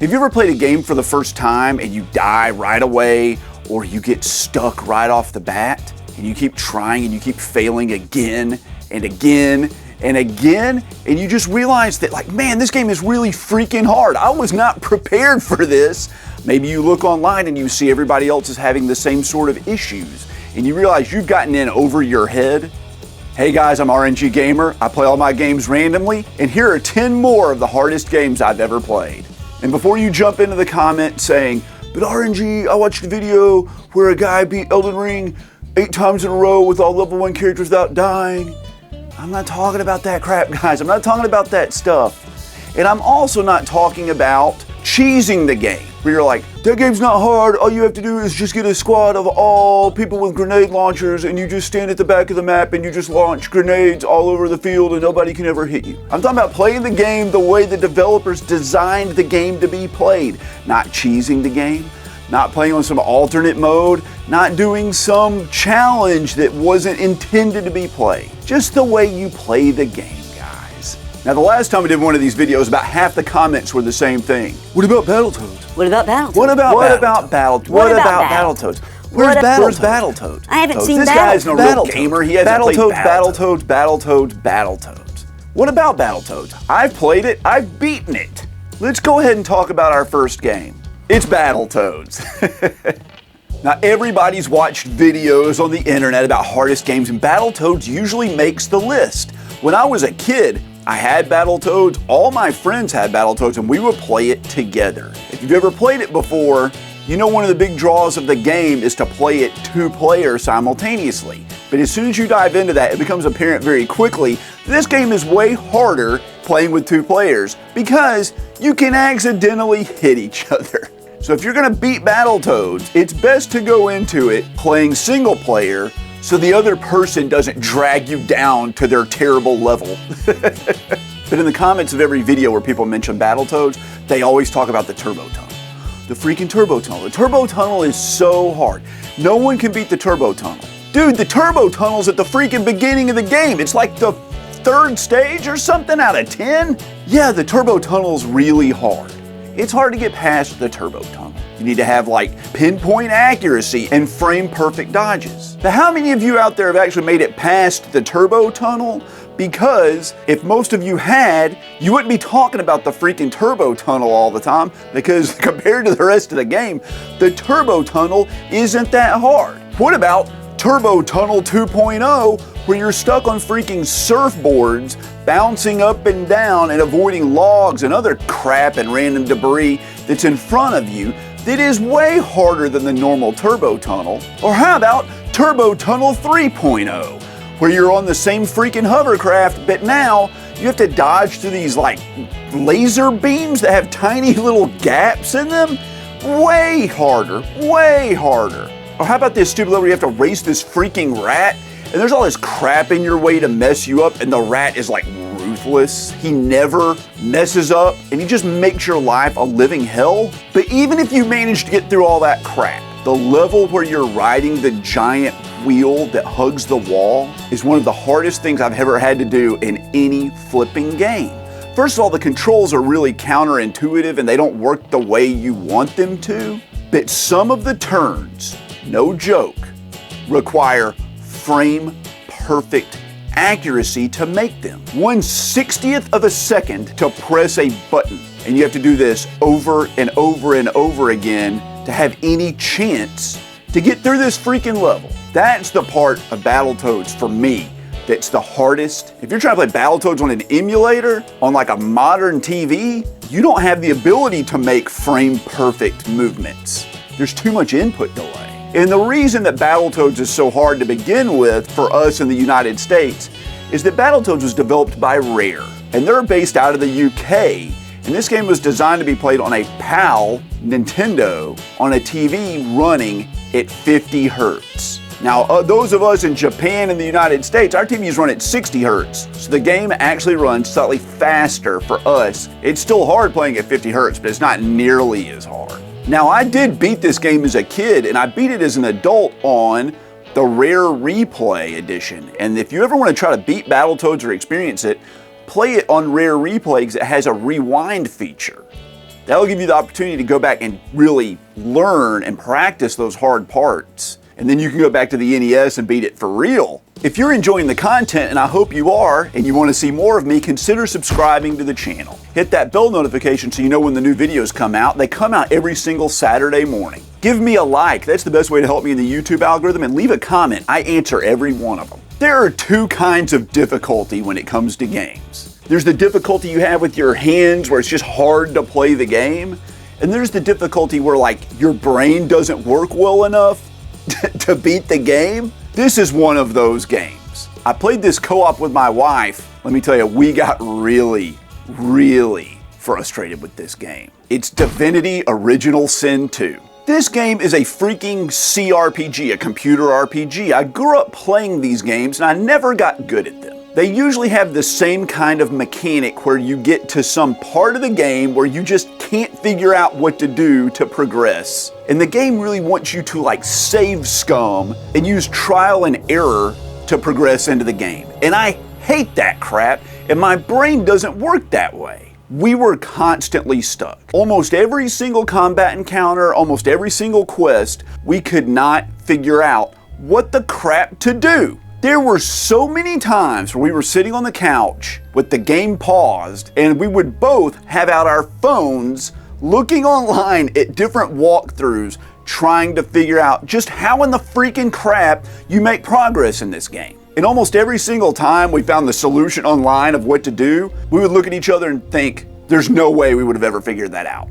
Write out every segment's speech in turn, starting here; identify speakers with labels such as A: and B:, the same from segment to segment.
A: Have you ever played a game for the first time and you die right away, or you get stuck right off the bat and you keep trying and you keep failing again and again and again, and you just realize that, like, man, this game is really freaking hard. I was not prepared for this. Maybe you look online and you see everybody else is having the same sort of issues, and you realize you've gotten in over your head. Hey guys, I'm RNG Gamer. I play all my games randomly, and here are 10 more of the hardest games I've ever played. And before you jump into the comment saying, but RNG, I watched a video where a guy beat Elden Ring 8 times in a row with all level 1 characters without dying. I'm not talking about that crap, guys. I'm not talking about that stuff. And I'm also not talking about cheesing the game, where you're like, that game's not hard. All you have to do is just get a squad of all people with grenade launchers, and you just stand at the back of the map and you just launch grenades all over the field and nobody can ever hit you. I'm talking about playing the game the way the developers designed the game to be played, not cheesing the game, not playing on some alternate mode, not doing some challenge that wasn't intended to be played. Just the way you play the game, guys. Now, the last time we did one of these videos, about half the comments were the same thing. What about Battletoads?
B: What about Battletoads?
A: What about Battletoads? Where's Battletoads?
B: I haven't seen
A: This guy's no real gamer. He hasn't played Battletoads. What about Battletoads? I've played it. I've beaten it. Let's go ahead and talk about our first game. It's Battletoads. Now, everybody's watched videos on the internet about hardest games, and Battletoads usually makes the list. When I was a kid, I had Battletoads, all my friends had Battletoads, and we would play it together. If you've ever played it before, you know one of the big draws of the game is to play it 2 players simultaneously. But as soon as you dive into that, it becomes apparent very quickly this game is way harder playing with 2 players because you can accidentally hit each other. So if you're gonna beat Battletoads, it's best to go into it playing single player so the other person doesn't drag you down to their terrible level. But in the comments of every video where people mention Battletoads, they always talk about the turbo tunnel. The freaking turbo tunnel. The turbo tunnel is so hard. No one can beat the turbo tunnel. Dude, the turbo tunnel's at the freaking beginning of the game. It's like the 3rd stage or something out of 10. Yeah, the turbo tunnel's really hard. It's hard to get past the turbo tunnel. You need to have like pinpoint accuracy and frame perfect dodges. But how many of you out there have actually made it past the turbo tunnel? Because if most of you had, you wouldn't be talking about the freaking turbo tunnel all the time, because compared to the rest of the game, the turbo tunnel isn't that hard. What about Turbo Tunnel 2.0, where you're stuck on freaking surfboards, bouncing up and down and avoiding logs and other crap and random debris that's in front of you that is way harder than the normal Turbo Tunnel? Or how about Turbo Tunnel 3.0, where you're on the same freaking hovercraft, but now you have to dodge through these like laser beams that have tiny little gaps in them? Way harder, way harder. Or how about this stupid level where you have to race this freaking rat, and there's all this crap in your way to mess you up, and the rat is like ruthless. He never messes up, and he just makes your life a living hell. But even if you manage to get through all that crap, the level where you're riding the giant wheel that hugs the wall is one of the hardest things I've ever had to do in any flipping game. First of all, the controls are really counterintuitive and they don't work the way you want them to. But some of the turns, no joke, require frame perfect accuracy to make them. 1/60th of a second to press a button. And you have to do this over and over and over again to have any chance to get through this freaking level. That's the part of Battletoads for me that's the hardest. If you're trying to play Battletoads on an emulator, on like a modern TV, you don't have the ability to make frame perfect movements. There's too much input delay. And the reason that Battletoads is so hard to begin with for us in the United States is that Battletoads was developed by Rare, and they're based out of the UK. And this game was designed to be played on a PAL Nintendo on a TV running at 50 hertz. Now, those of us in Japan and the United States, our TVs run at 60 hertz. So the game actually runs slightly faster for us. It's still hard playing at 50 hertz, but it's not nearly as hard. Now, I did beat this game as a kid, and I beat it as an adult on the Rare Replay edition. And if you ever want to try to beat Battletoads or experience it, play it on Rare Replay because it has a rewind feature That'll give you the opportunity to go back and really learn and practice those hard parts. And then you can go back to the NES and beat it for real. If you're enjoying the content, and I hope you are, and you want to see more of me, consider subscribing to the channel. Hit that bell notification so you know when the new videos come out. They come out every single Saturday morning. Give me a like. That's the best way to help me in the YouTube algorithm, and leave a comment. I answer every one of them. There are two kinds of difficulty when it comes to games. There's the difficulty you have with your hands where it's just hard to play the game. And there's the difficulty where like your brain doesn't work well enough to beat the game. This is one of those games. I played this co-op with my wife. Let me tell you, we got really frustrated with this game. It's Divinity Original Sin 2. This game is a freaking CRPG, a computer RPG. I grew up playing these games and I never got good at them. They usually have the same kind of mechanic where you get to some part of the game where you just can't figure out what to do to progress. And the game really wants you to like save scum and use trial and error to progress into the game. And I hate that crap, and my brain doesn't work that way. We were constantly stuck. Almost every single combat encounter, almost every single quest, we could not figure out what the crap to do. There were so many times where we were sitting on the couch with the game paused and we would both have out our phones looking online at different walkthroughs trying to figure out just how in the freaking crap you make progress in this game. And almost every single time we found the solution online of what to do, we would look at each other and think, there's no way we would have ever figured that out.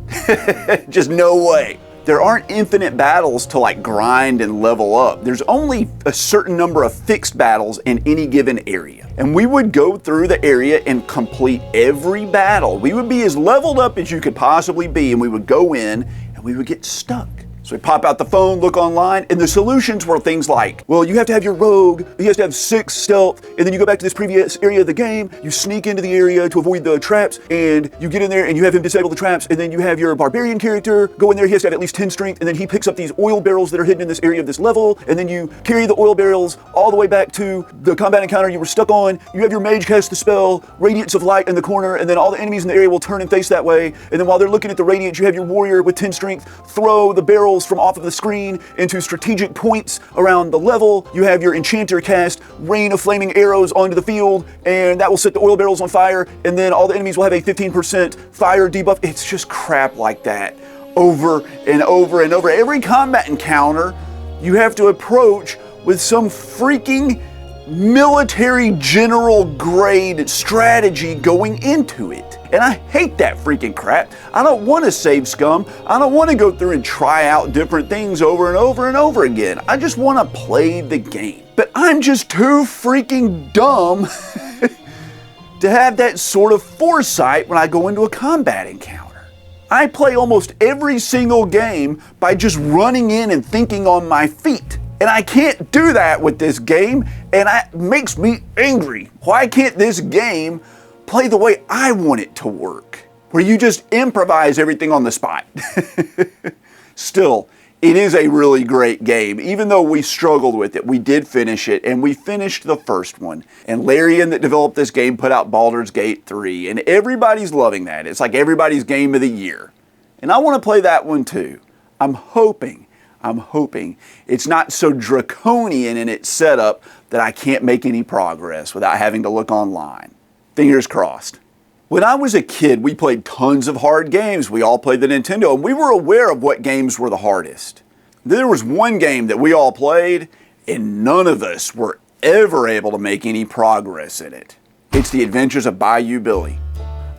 A: Just no way. There aren't infinite battles to like grind and level up. There's only a certain number of fixed battles in any given area. And we would go through the area and complete every battle. We would be as leveled up as you could possibly be, and we would go in and we would get stuck. So we pop out the phone, look online, and the solutions were things like, well, you have to have your rogue, he has to have 6 stealth, and then you go back to this previous area of the game, you sneak into the area to avoid the traps, and you get in there and you have him disable the traps, and then you have your barbarian character go in there, he has to have at least 10 strength, and then he picks up these oil barrels that are hidden in this area of this level, and then you carry the oil barrels all the way back to the combat encounter you were stuck on, you have your mage cast the spell, Radiance of Light in the corner, and then all the enemies in the area will turn and face that way, and then while they're looking at the Radiance, you have your warrior with 10 strength throw the barrels from off of the screen into strategic points around the level. You have your enchanter cast rain of flaming arrows onto the field, and that will set the oil barrels on fire, and then all the enemies will have a 15% fire debuff. It's just crap like that over and over and over. Every combat encounter you have to approach with some freaking military general grade strategy going into it. And I hate that freaking crap. I don't want to save scum. I don't want to go through and try out different things over and over and over again. I just want to play the game. But I'm just too freaking dumb to have that sort of foresight when I go into a combat encounter. I play almost every single game by just running in and thinking on my feet. And I can't do that with this game, and that makes me angry. Why can't this game play the way I want it to work, where you just improvise everything on the spot? Still, it is a really great game. Even though we struggled with it, we did finish it, and we finished the first one. And Larian that developed this game put out Baldur's Gate 3, and everybody's loving that. It's like everybody's game of the year. And I want to play that one too. I'm hoping it's not so draconian in its setup that I can't make any progress without having to look online. Fingers crossed. When I was a kid, we played tons of hard games. We all played the Nintendo, and we were aware of what games were the hardest. There was one game that we all played, and none of us were ever able to make any progress in it. It's The Adventures of Bayou Billy.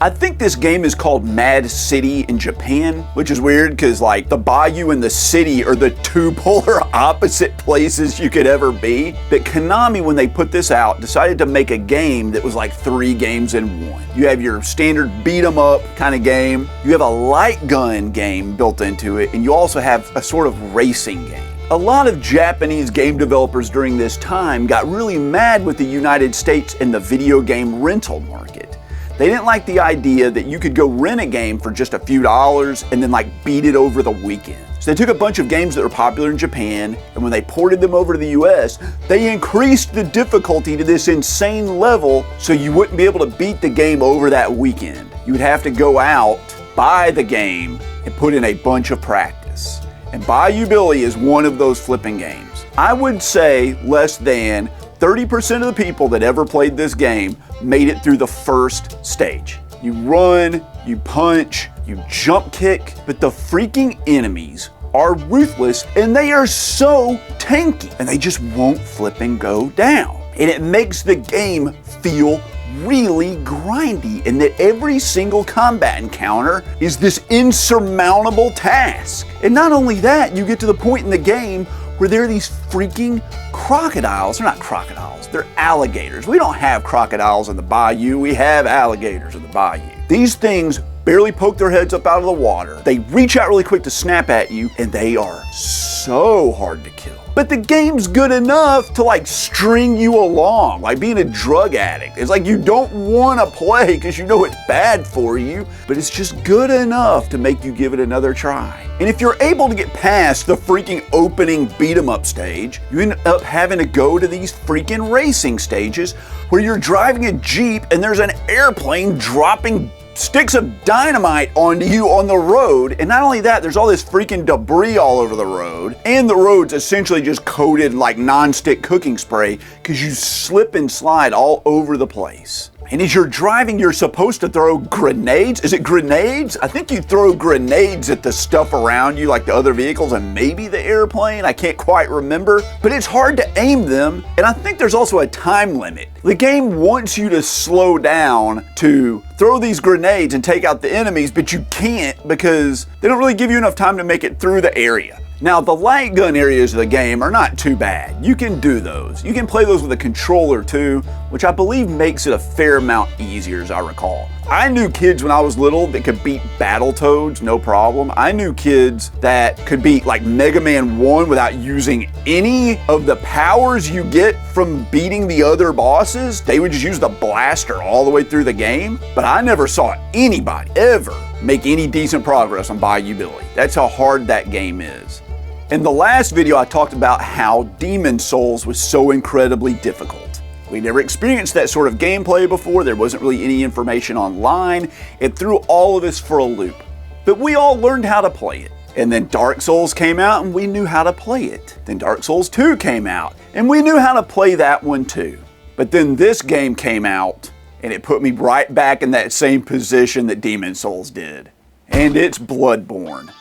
A: I think this game is called Mad City in Japan, which is weird because like the bayou and the city are the two polar opposite places you could ever be. But Konami, when they put this out, decided to make a game that was like 3 games in one. You have your standard beat 'em up kind of game, you have a light gun game built into it, and you also have a sort of racing game. A lot of Japanese game developers during this time got really mad with the United States and the video game rental market. They didn't like the idea that you could go rent a game for just a few dollars and then like beat it over the weekend. So they took a bunch of games that were popular in Japan, and when they ported them over to the US, they increased the difficulty to this insane level so you wouldn't be able to beat the game over that weekend. You would have to go out buy the game and put in a bunch of practice. And Bayou Billy is one of those flipping games. I would say less than 30% of the people that ever played this game made it through the first stage. You run, you punch, you jump kick, but the freaking enemies are ruthless and they are so tanky and they just won't flip and go down. And it makes the game feel really grindy, and that every single combat encounter is this insurmountable task. And not only that, you get to the point in the game where there are these freaking crocodiles. They're not crocodiles, they're alligators. We don't have crocodiles in the bayou, we have alligators in the bayou. These things barely poke their heads up out of the water. They reach out really quick to snap at you, and they are so hard to kill. But the game's good enough to like string you along, like being a drug addict. It's like you don't want to play because you know it's bad for you, but it's just good enough to make you give it another try. And if you're able to get past the freaking opening beat 'em up stage, you end up having to go to these freaking racing stages where you're driving a Jeep and there's an airplane dropping sticks of dynamite onto you on the road. And not only that, there's all this freaking debris all over the road, and the road's essentially just coated like non-stick cooking spray because you slip and slide all over the place. And as you're driving, you're supposed to throw grenades. Is it grenades? I think you throw grenades at the stuff around you, like the other vehicles and maybe the airplane. I can't quite remember, but it's hard to aim them. And I think there's also a time limit. The game wants you to slow down to throw these grenades and take out the enemies, but you can't because they don't really give you enough time to make it through the area. Now, the light gun areas of the game are not too bad. You can do those. You can play those with a controller too, which I believe makes it a fair amount easier, as I recall. I knew kids when I was little that could beat Battletoads, no problem. I knew kids that could beat like Mega Man 1 without using any of the powers you get from beating the other bosses. They would just use the blaster all the way through the game. But I never saw anybody ever make any decent progress on Bayou Billy. That's how hard that game is. In the last video, I talked about how Demon Souls was so incredibly difficult. We never experienced that sort of gameplay before. There wasn't really any information online. It threw all of us for a loop. But we all learned how to play it. And then Dark Souls came out and we knew how to play it. Then Dark Souls 2 came out and we knew how to play that one too. But then this game came out and it put me right back in that same position that Demon Souls did. And it's Bloodborne.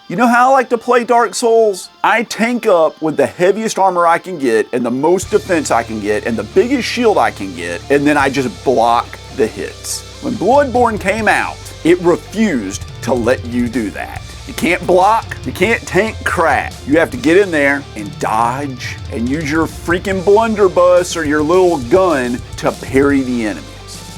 A: You know how I like to play Dark Souls? I tank up with the heaviest armor I can get and the most defense I can get and the biggest shield I can get, and then I just block the hits. When Bloodborne came out, it refused to let you do that. You can't block, you can't tank crap. You have to get in there and dodge and use your freaking blunderbuss or your little gun to parry the enemies.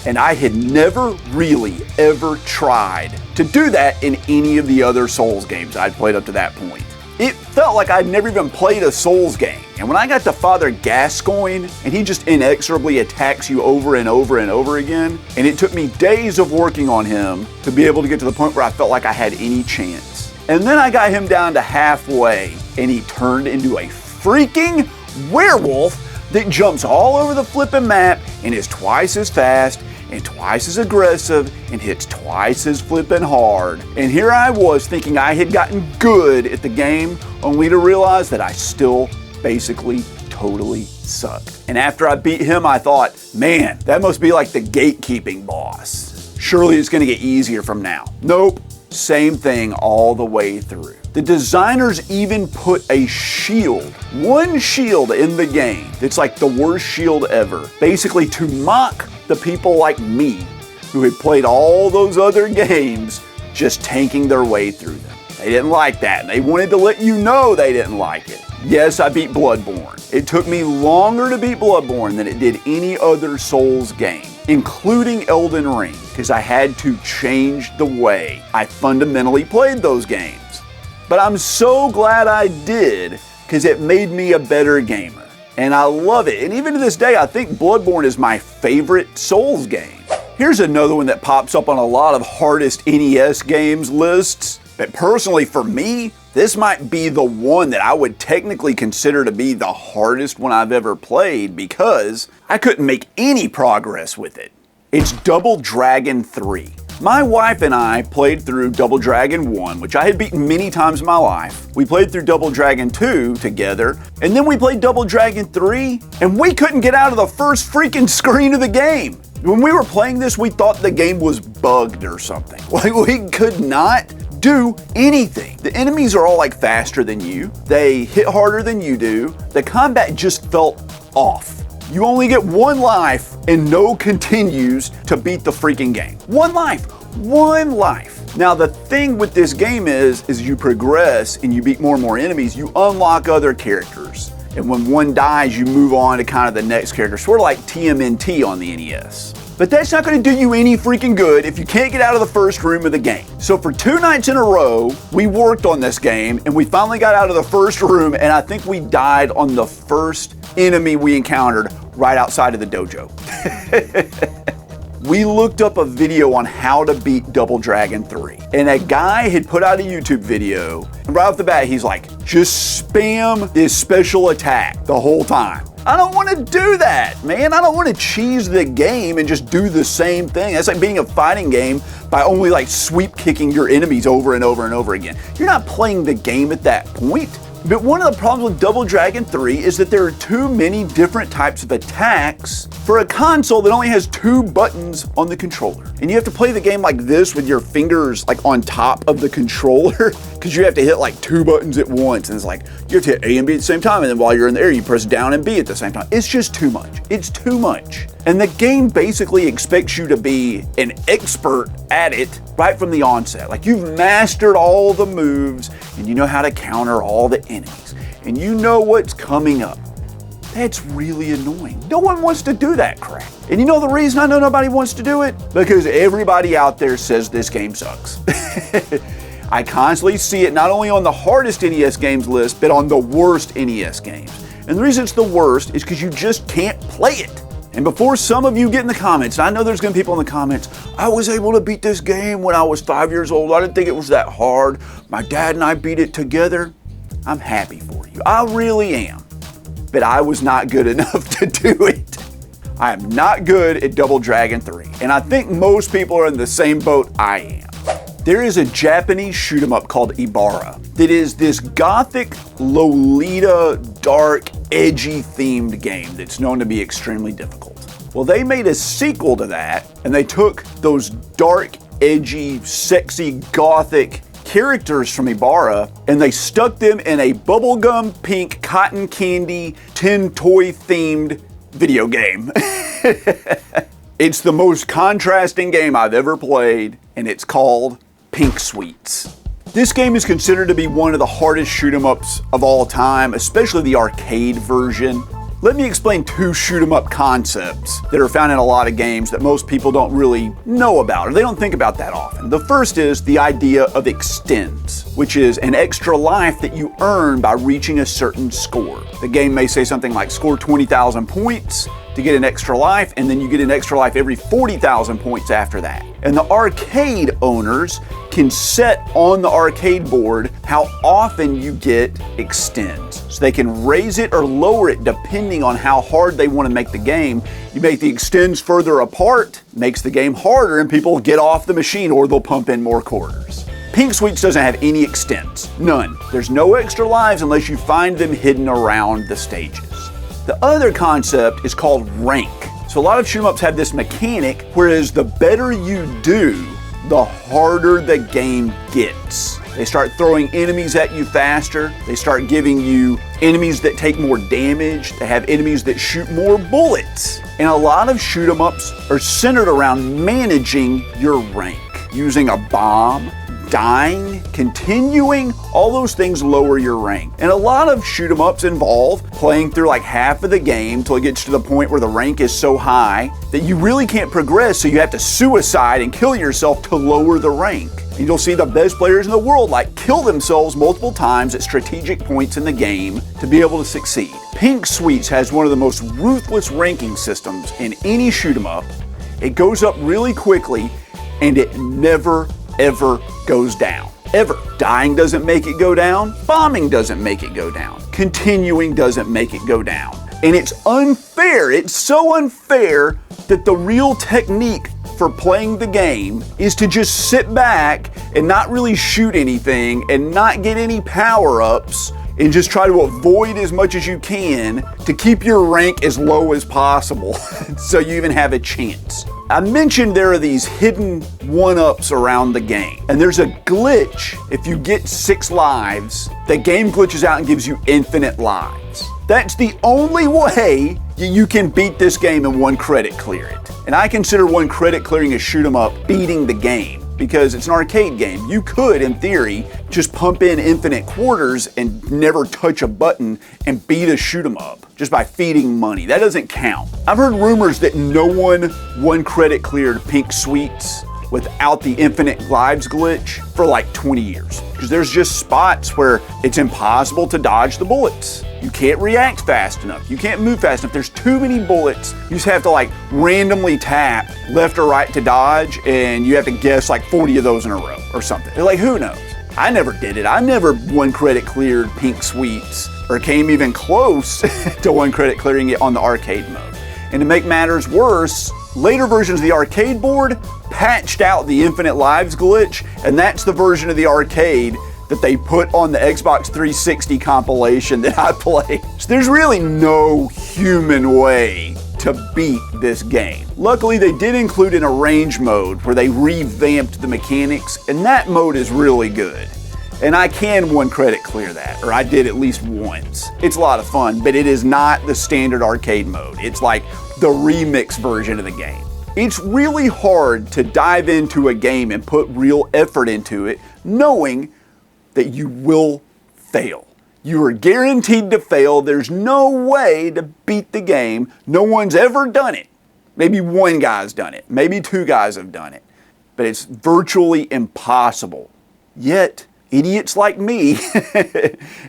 A: And I had never really ever tried to do that in any of the other Souls games I'd played up to that point. It felt like I'd never even played a Souls game. And when I got to Father Gascoigne, and he just inexorably attacks you over and over and over again, and it took me days of working on him to be able to get to the point where I felt like I had any chance. And then I got him down to halfway, and he turned into a freaking werewolf that jumps all over the flipping map and is twice as fast and twice as aggressive and hits twice as flippin' hard. And here I was thinking I had gotten good at the game, only to realize that I still basically totally sucked. And after I beat him, I thought, man, that must be like the gatekeeping boss. Surely it's gonna get easier from now. Nope, same thing all the way through. The designers even put a shield, one shield in the game that's like the worst shield ever, basically to mock the people like me who had played all those other games just tanking their way through them. They didn't like that, and they wanted to let you know they didn't like it. Yes, I beat Bloodborne. It took me longer to beat Bloodborne than it did any other Souls game, including Elden Ring, because I had to change the way I fundamentally played those games. But I'm so glad I did, because it made me a better gamer. And I love it. And even to this day, I think Bloodborne is my favorite Souls game. Here's another one that pops up on a lot of hardest NES games lists. But personally for me, this might be the one that I would technically consider to be the hardest one I've ever played because I couldn't make any progress with it. It's Double Dragon 3. My wife and I played through Double Dragon 1, which I had beaten many times in my life. We played through Double Dragon 2 together, and then we played Double Dragon 3, and we couldn't get out of the first freaking screen of the game. When we were playing this, we thought the game was bugged or something. Like, we could not do anything. The enemies are all like faster than you. They hit harder than you do. The combat just felt off. You only get one life and no continues to beat the freaking game. One life. One life. Now the thing with this game is you progress and you beat more and more enemies, you unlock other characters. And when one dies, you move on to kind of the next character, sort of like TMNT on the NES. But that's not going to do you any freaking good if you can't get out of the first room of the game. So for 2 nights in a row, we worked on this game and we finally got out of the first room, and I think we died on the first enemy we encountered right outside of the dojo. We looked up a video on how to beat Double Dragon 3, and a guy had put out a YouTube video, and right off the bat he's like, just spam this special attack the whole time. I don't want to do that, man. I don't want to cheese the game and just do the same thing. That's like being a fighting game by only like sweep kicking your enemies over and over and over again. You're not playing the game at that point. But one of the problems with Double Dragon 3 is that there are too many different types of attacks for a console that only has 2 buttons on the controller. And you have to play the game like this with your fingers like on top of the controller because you have to hit like 2 buttons at once. And it's like, you have to hit A and B at the same time. And then while you're in the air, you press down and B at the same time. It's just too much. It's too much. And the game basically expects you to be an expert at it right from the onset. Like, you've mastered all the moves and you know how to counter all the enemies and you know what's coming up. That's really annoying. No one wants to do that crap. And you know the reason I know nobody wants to do it? Because everybody out there says this game sucks. I constantly see it not only on the hardest NES games list, but on the worst NES games. And the reason it's the worst is because you just can't play it. And before some of you get in the comments, and I know there's going to be people in the comments, I was able to beat this game when I was 5 years old. I didn't think it was that hard. My dad and I beat it together. I'm happy for you. I really am. But I was not good enough to do it. I am not good at Double Dragon 3. And I think most people are in the same boat I am. There is a Japanese shoot 'em up called Ibarra that is this gothic, Lolita, dark, edgy themed game that's known to be extremely difficult. Well, they made a sequel to that, and they took those dark, edgy, sexy, gothic characters from Ibarra and they stuck them in a bubblegum pink cotton candy tin toy themed video game. It's the most contrasting game I've ever played, and it's called Pink Sweets. This game is considered to be one of the hardest shoot 'em ups of all time, especially the arcade version. Let me explain 2 shoot 'em up concepts that are found in a lot of games that most people don't really know about, or they don't think about that often. The first is the idea of extends, which is an extra life that you earn by reaching a certain score. The game may say something like score 20,000 points to get an extra life, and then you get an extra life every 40,000 points after that. And the arcade owners can set on the arcade board how often you get extends. So they can raise it or lower it depending on how hard they want to make the game. You make the extends further apart, makes the game harder, and people get off the machine or they'll pump in more quarters. Pink Sweets doesn't have any extends, none. There's no extra lives unless you find them hidden around the stages. The other concept is called rank. So a lot of shoot 'em ups have this mechanic, whereas the better you do, the harder the game gets. They start throwing enemies at you faster. They start giving you enemies that take more damage. They have enemies that shoot more bullets. And a lot of shoot 'em ups are centered around managing your rank. Using a bomb, dying, continuing, all those things lower your rank. And a lot of shoot 'em ups involve playing through like half of the game till it gets to the point where the rank is so high that you really can't progress, so you have to suicide and kill yourself to lower the rank. And you'll see the best players in the world like kill themselves multiple times at strategic points in the game to be able to succeed. Pink Sweets has one of the most ruthless ranking systems in any shoot 'em up. It goes up really quickly and it never ever goes down. Ever. Dying doesn't make it go down. Bombing doesn't make it go down. Continuing doesn't make it go down. And it's unfair. It's so unfair that the real technique for playing the game is to just sit back and not really shoot anything and not get any power-ups and just try to avoid as much as you can to keep your rank as low as possible so you even have a chance. I mentioned there are these hidden one-ups around the game, and there's a glitch. If you get 6 lives, the game glitches out and gives you infinite lives. That's the only way you can beat this game and 1 credit clear it. And I consider 1 credit clearing a shoot 'em up beating the game, because it's an arcade game. You could, in theory, just pump in infinite quarters and never touch a button and beat a shoot 'em up just by feeding money. That doesn't count. I've heard rumors that no one 1 credit cleared Pink Sweets without the infinite lives glitch for like 20 years. Because there's just spots where it's impossible to dodge the bullets. You can't react fast enough. You can't move fast enough. There's too many bullets. You just have to like randomly tap left or right to dodge, and you have to guess like 40 of those in a row or something. They're like, who knows? I never did it. I never 1 credit cleared Pink Sweets or came even close to 1 credit clearing it on the arcade mode. And to make matters worse, later versions of the arcade board patched out the infinite lives glitch, and that's the version of the arcade that they put on the Xbox 360 compilation that I played. So there's really no human way to beat this game. Luckily, they did include an arrange mode where they revamped the mechanics, and that mode is really good. And I can 1 credit clear that, or I did at least once. It's a lot of fun, but it is not the standard arcade mode. It's like the remix version of the game. It's really hard to dive into a game and put real effort into it, knowing that you will fail. You are guaranteed to fail. There's no way to beat the game. No one's ever done it. Maybe 1 guy's done it. Maybe 2 guys have done it. But it's virtually impossible. Yet, idiots like me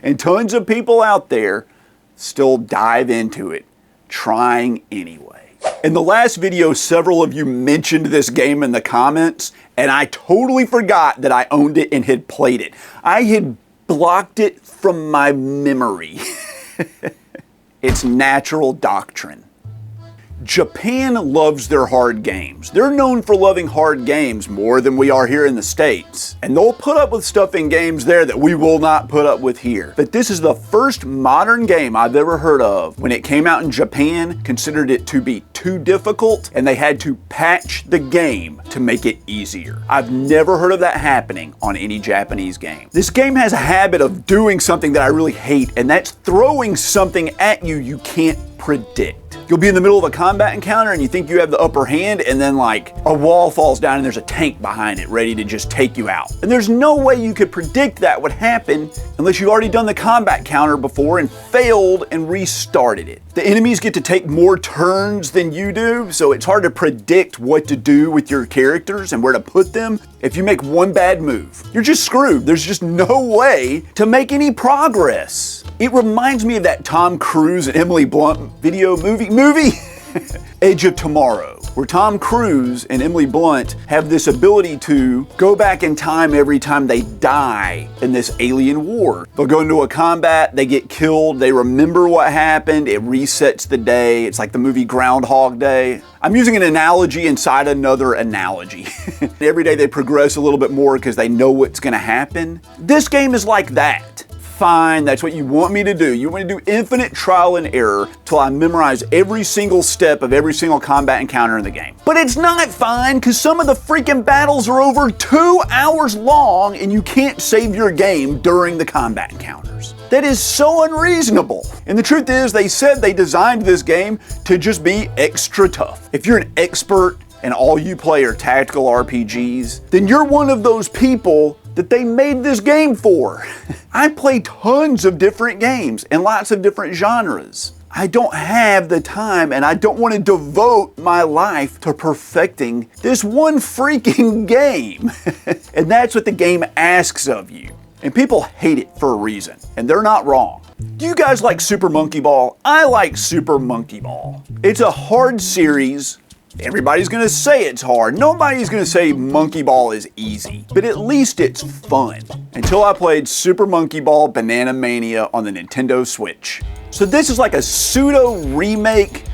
A: and tons of people out there still dive into it, trying anyway. In the last video, several of you mentioned this game in the comments, and I totally forgot that I owned it and had played it. I had blocked it from my memory. It's Natural Doctrine. Japan loves their hard games. They're known for loving hard games more than we are here in the States. And they'll put up with stuff in games there that we will not put up with here. But this is the first modern game I've ever heard of. When it came out in Japan, considered it to be too difficult, and they had to patch the game to make it easier. I've never heard of that happening on any Japanese game. This game has a habit of doing something that I really hate, and that's throwing something at you you can't predict. You'll be in the middle of a combat encounter and you think you have the upper hand, and then like a wall falls down and there's a tank behind it ready to just take you out. And there's no way you could predict that would happen unless you've already done the combat counter before and failed and restarted it. The enemies get to take more turns than you do, so it's hard to predict what to do with your characters and where to put them. If you make 1 bad move, you're just screwed. There's just no way to make any progress. It reminds me of that Tom Cruise and Emily Blunt movie Edge of Tomorrow, where Tom Cruise and Emily Blunt have this ability to go back in time every time they die in this alien war. They'll go into a combat, they get killed, they remember what happened, it resets the day. It's like the movie Groundhog Day. I'm using an analogy inside another analogy. Every day they progress a little bit more because they know what's going to happen. This game is like that. Fine, that's what you want me to do. You want me to do infinite trial and error till I memorize every single step of every single combat encounter in the game. But it's not fine, because some of the freaking battles are over 2 hours long and you can't save your game during the combat encounters. That is so unreasonable. And the truth is, they said they designed this game to just be extra tough. If you're an expert and all you play are tactical RPGs, then you're one of those people that they made this game for. I play tons of different games and lots of different genres. I don't have the time, and I don't want to devote my life to perfecting this one freaking game. And that's what the game asks of you. And people hate it for a reason, and they're not wrong. Do you guys like Super Monkey Ball? I like Super Monkey Ball. It's a hard series. Everybody's gonna say it's hard. Nobody's gonna say Monkey Ball is easy, but at least it's fun. Until I played Super Monkey Ball Banana Mania on the Nintendo Switch. So this is like a pseudo remake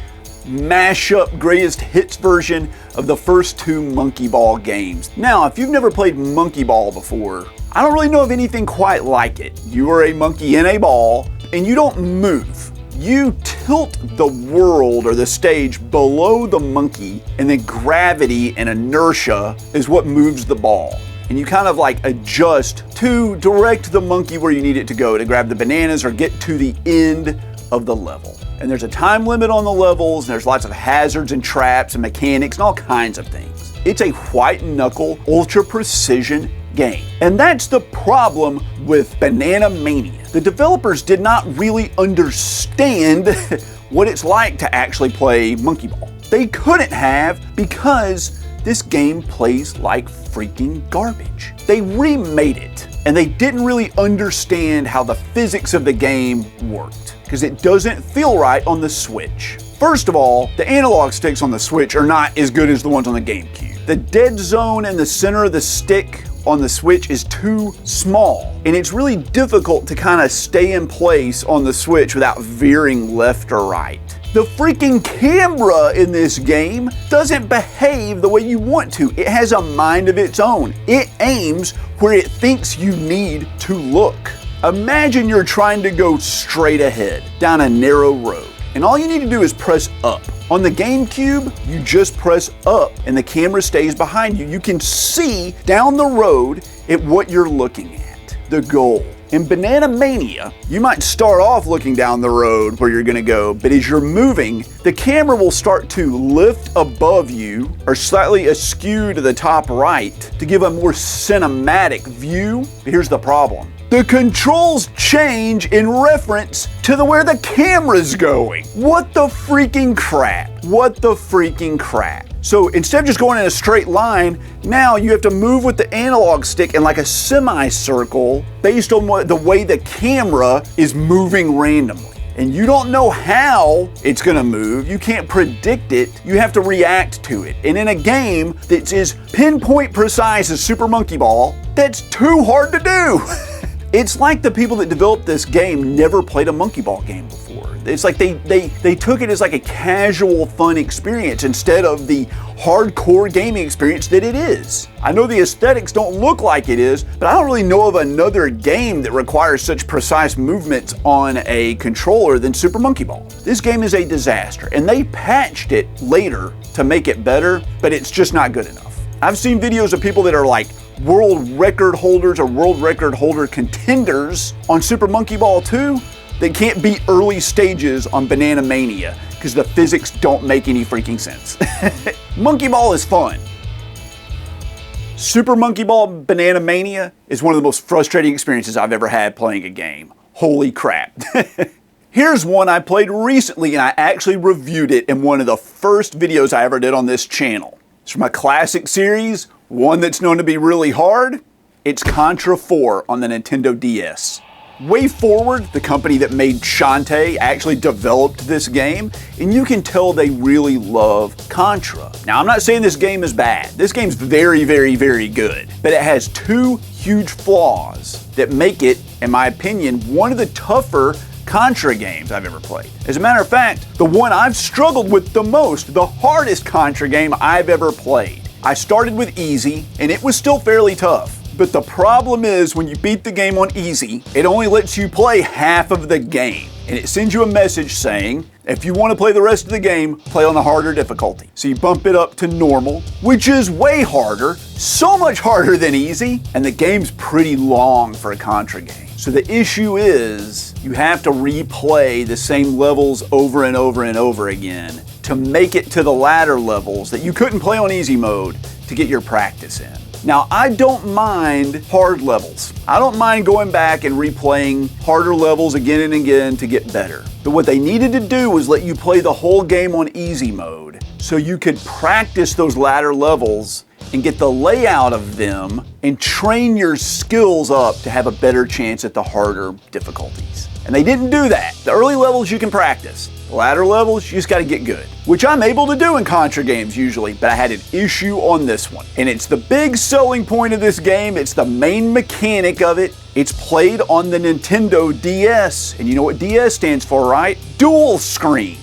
A: mashup greatest hits version of the first two Monkey Ball games. Now, if you've never played Monkey Ball before, I don't really know of anything quite like it. You are a monkey in a ball, and you don't move. You tilt the world or the stage below the monkey, and then gravity and inertia is what moves the ball. And you kind of like adjust to direct the monkey where you need it to go to grab the bananas or get to the end of the level. And there's a time limit on the levels, and there's lots of hazards and traps and mechanics and all kinds of things. It's a white knuckle, ultra precision game. And that's the problem with Banana Mania. The developers did not really understand what it's like to actually play Monkey Ball. They couldn't have, because this game plays like freaking garbage. They remade it, and they didn't really understand how the physics of the game worked, because it doesn't feel right on the Switch. First of all, the analog sticks on the Switch are not as good as the ones on the GameCube. The dead zone in the center of the stick on the Switch is too small, and it's really difficult to kind of stay in place on the Switch without veering left or right. The freaking camera in this game doesn't behave the way you want to. It has a mind of its own. It aims where it thinks you need to look. Imagine you're trying to go straight ahead down a narrow road, and all you need to do is press up. On the GameCube, you just press up and the camera stays behind you. You can see down the road at what you're looking at, the goal. In Banana Mania, you might start off looking down the road where you're gonna go, but as you're moving, the camera will start to lift above you or slightly askew to the top right to give a more cinematic view. But here's the problem. The controls change in reference to where the camera's going. What the freaking crap? What the freaking crap? So instead of just going in a straight line, now you have to move with the analog stick in like a semicircle based on the way the camera is moving randomly. And you don't know how it's gonna move. You can't predict it. You have to react to it. And in a game that's as pinpoint precise as Super Monkey Ball, that's too hard to do. It's like the people that developed this game never played a Monkey Ball game before. It's like they took it as like a casual, fun experience instead of the hardcore gaming experience that it is. I know the aesthetics don't look like it is, but I don't really know of another game that requires such precise movements on a controller than Super Monkey Ball. This game is a disaster, and they patched it later to make it better, but it's just not good enough. I've seen videos of people that are like world record holders or world record holder contenders on Super Monkey Ball 2 that can't beat early stages on Banana Mania because the physics don't make any freaking sense. Monkey Ball is fun. Super Monkey Ball Banana Mania is one of the most frustrating experiences I've ever had playing a game. Holy crap. Here's one I played recently, and I actually reviewed it in one of the first videos I ever did on this channel. It's from a classic series, one that's known to be really hard. It's Contra IV on the Nintendo DS. WayForward, the company that made Shantae, actually developed this game, and you can tell they really love Contra. Now, I'm not saying this game is bad. This game's very, very, very good, but it has two huge flaws that make it, in my opinion, one of the tougher Contra games I've ever played. As a matter of fact, the one I've struggled with the most, the hardest Contra game I've ever played. I started with easy, and it was still fairly tough. But the problem is, when you beat the game on easy, it only lets you play half of the game. And it sends you a message saying, if you want to play the rest of the game, play on a harder difficulty. So you bump it up to normal, which is way harder, so much harder than easy, and the game's pretty long for a Contra game. So the issue is, you have to replay the same levels over and over and over again to make it to the latter levels that you couldn't play on easy mode to get your practice in. Now, I don't mind hard levels. I don't mind going back and replaying harder levels again and again to get better. But what they needed to do was let you play the whole game on easy mode so you could practice those latter levels and get the layout of them and train your skills up to have a better chance at the harder difficulties. And they didn't do that. The early levels you can practice. The latter levels, you just gotta get good, which I'm able to do in Contra games usually, but I had an issue on this one. And it's the big selling point of this game. It's the main mechanic of it. It's played on the Nintendo DS. And you know what DS stands for, right? Dual screen.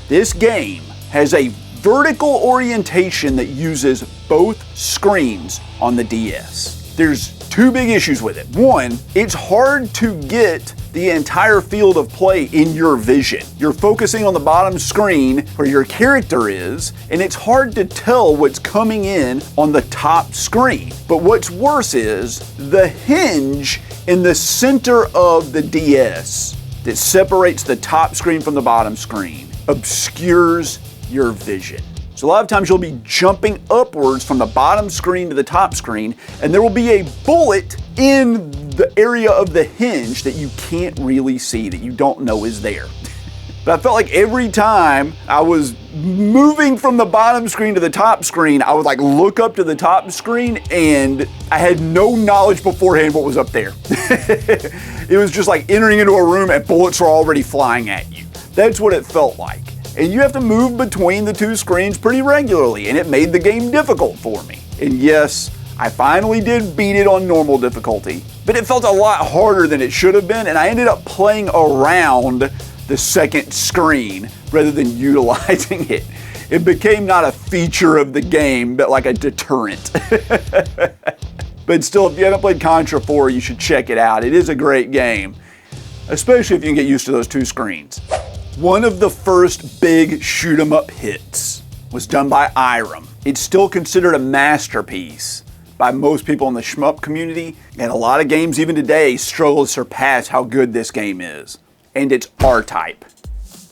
A: This game has a vertical orientation that uses both screens on the DS. There's two big issues with it. One, it's hard to get the entire field of play in your vision. You're focusing on the bottom screen where your character is, and it's hard to tell what's coming in on the top screen. But what's worse is the hinge in the center of the DS that separates the top screen from the bottom screen obscures your vision. So a lot of times you'll be jumping upwards from the bottom screen to the top screen, and there will be a bullet in the area of the hinge that you can't really see, that you don't know is there. But I felt like every time I was moving from the bottom screen to the top screen, I would like look up to the top screen and I had no knowledge beforehand what was up there. It was just like entering into a room and bullets were already flying at you. That's what it felt like. And you have to move between the two screens pretty regularly, and it made the game difficult for me. And yes, I finally did beat it on normal difficulty, but it felt a lot harder than it should have been, and I ended up playing around the second screen rather than utilizing it. It became not a feature of the game, but like a deterrent. But still, if you haven't played Contra IV, you should check it out. It is a great game, especially if you can get used to those two screens. One of the first big shoot-'em-up hits was done by Irem. It's still considered a masterpiece by most people in the shmup community, and a lot of games even today struggle to surpass how good this game is. And it's RType.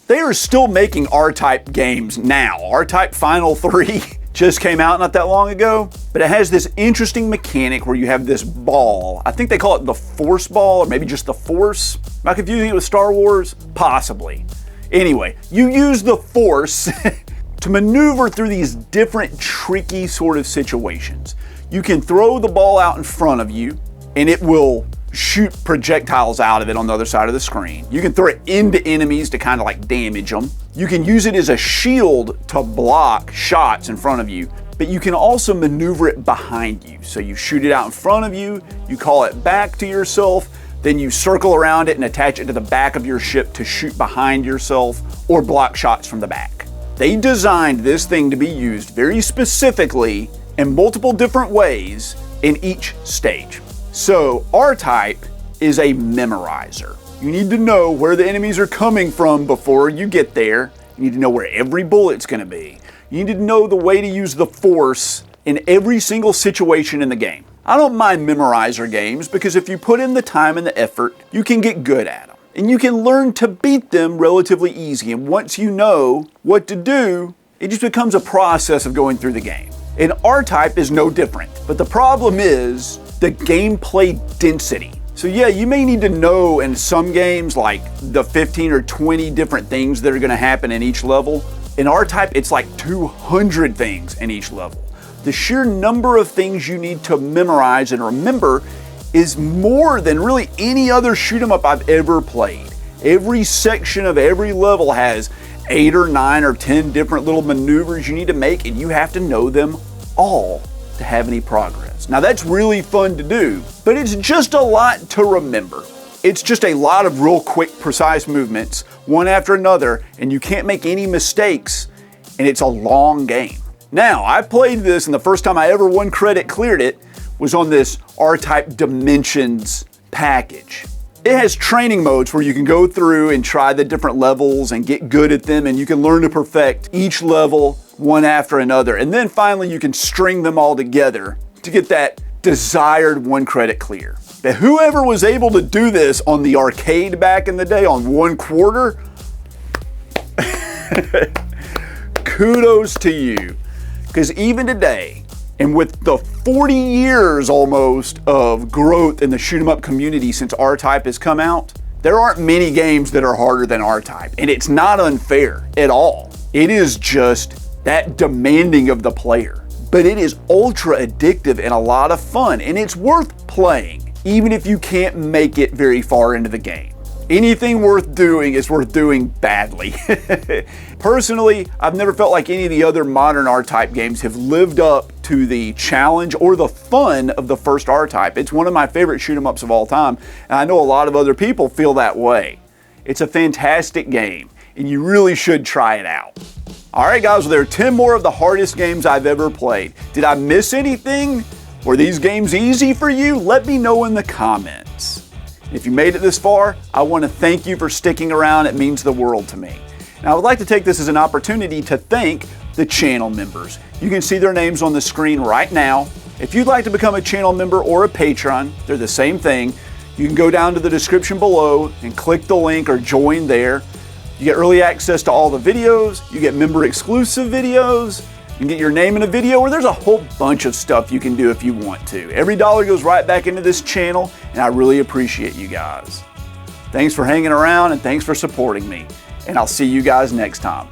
A: They are still making RType games now. RType Final 3 just came out not that long ago, but it has this interesting mechanic where you have this ball. I think they call it the Force Ball, or maybe just the Force. Am I confusing it with Star Wars? Possibly. Anyway, you use the Force to maneuver through these different tricky sort of situations. You can throw the ball out in front of you and it will shoot projectiles out of it on the other side of the screen. You can throw it into enemies to kind of like damage them. You can use it as a shield to block shots in front of you, but you can also maneuver it behind you. So you shoot it out in front of you, you call it back to yourself, then you circle around it and attach it to the back of your ship to shoot behind yourself or block shots from the back. They designed this thing to be used very specifically in multiple different ways in each stage. So RType is a memorizer. You need to know where the enemies are coming from before you get there. You need to know where every bullet's going to be. You need to know the way to use the Force in every single situation in the game. I don't mind memorizer games because if you put in the time and the effort, you can get good at them. And you can learn to beat them relatively easy. And once you know what to do, it just becomes a process of going through the game. And RType is no different. But the problem is the gameplay density. So yeah, you may need to know in some games like the 15 or 20 different things that are going to happen in each level. In RType, it's like 200 things in each level. The sheer number of things you need to memorize and remember is more than really any other shoot 'em up I've ever played. Every section of every level has 8 or 9 or 10 different little maneuvers you need to make, and you have to know them all to have any progress. Now that's really fun to do, but it's just a lot to remember. It's just a lot of real quick, precise movements, one after another, and you can't make any mistakes, and it's a long game. Now, I played this, and the first time I ever one credit cleared it was on this RType Dimensions package. It has training modes where you can go through and try the different levels and get good at them, and you can learn to perfect each level one after another. And then finally you can string them all together to get that desired one credit clear. But whoever was able to do this on the arcade back in the day on 1/4, kudos to you. Because even today, and with the 40 years almost of growth in the shoot 'em up community since RType has come out, there aren't many games that are harder than RType. And it's not unfair at all. It is just that demanding of the player. But it is ultra addictive and a lot of fun, and it's worth playing, even if you can't make it very far into the game. Anything worth doing is worth doing badly. Personally, I've never felt like any of the other modern RType games have lived up to the challenge or the fun of the first RType. It's one of my favorite shoot 'em ups of all time, and I know a lot of other people feel that way. It's a fantastic game, and you really should try it out. Alright guys, well, there are 10 more of the hardest games I've ever played. Did I miss anything? Were these games easy for you? Let me know in the comments. If you made it this far, I want to thank you for sticking around. It means the world to me. And I would like to take this as an opportunity to thank the channel members. You can see their names on the screen right now. If you'd like to become a channel member or a patron, they're the same thing. You can go down to the description below and click the link or join there. You get early access to all the videos, you get member exclusive videos, you can get your name in a video, or there's a whole bunch of stuff you can do if you want to. Every dollar goes right back into this channel, and I really appreciate you guys. Thanks for hanging around and thanks for supporting me, and I'll see you guys next time.